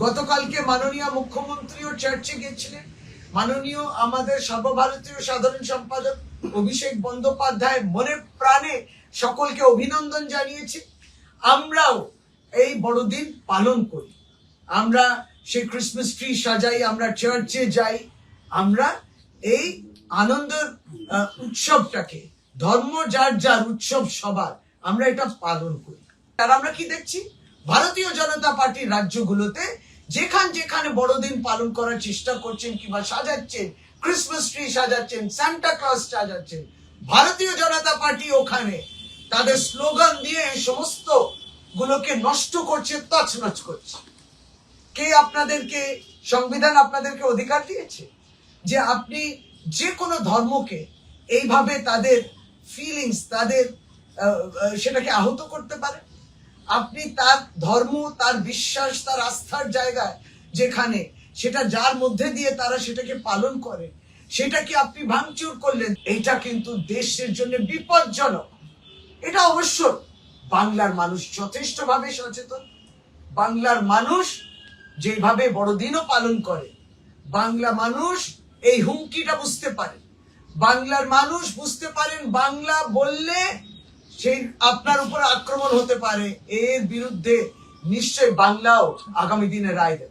গতকালকে মাননীয় মুখ্যমন্ত্রীও চার্চে গেছিলেন। মাননীয় আমাদের সর্বভারতীয় সাধারণ সম্পাদক অভিষেক বন্দ্যোপাধ্যায় মনে প্রাণে সকলকে অভিনন্দন জানিয়েছে। আমরাও এই বড়দিন পালন করি, আমরা সেই ক্রিসমাস ট্রি সাজাই, আমরা চার্চে যাই, আমরা এই আনন্দের উৎসবটাকে, ধর্ম যার যার উৎসব সবার, আমরা এটা পালন করি। আর আমরা কি দেখছি, ভারতীয় জনতা পার্টির রাজ্যগুলোতে যেখানে বড়দিন পালন করার চেষ্টা করছেন কিংবা সাজাচ্ছেন, ক্রিসমাস ট্রি সাজাচ্ছেন, সান্টা ক্লজ সাজাচ্ছেন, ভারতীয় জনতা পার্টি ওখানে তাদের স্লোগান দিয়ে সমস্ত গুলোকে নষ্ট করছে, তছনছ করছে। কে আপনাদেরকে, সংবিধান আপনাদেরকে অধিকার দিয়েছে যে আপনি যে কোনো ধর্মকে এইভাবে তাদের ফিলিংস, তাদের সেটাকে আহত করতে পারেন? আপনি তার ধর্ম, তার বিশ্বাস, তার আস্থার জায়গায় যেখানে সেটা যার মধ্যে দিয়ে তারা সেটাকে পালন করে, সেটাকে আপনি ভাঙচুর করলেন। এটা কিন্তু দেশের জন্য বিপজ্জনক। এটা অবশ্য বাংলার মানুষ যথেষ্টভাবে সচেতন। বাংলার মানুষ যেভাবে বড়দিনও পালন করে, বাংলা মানুষ এই হুমকিটা বুঝতে পারে। বাংলার মানুষ বুঝতে পারেন বাংলা বললে সেই আপনার উপর আক্রমণ হতে পারে, এর বিরুদ্ধে নিশ্চয় বাংলাও আগামী দিনে রায় দেবে।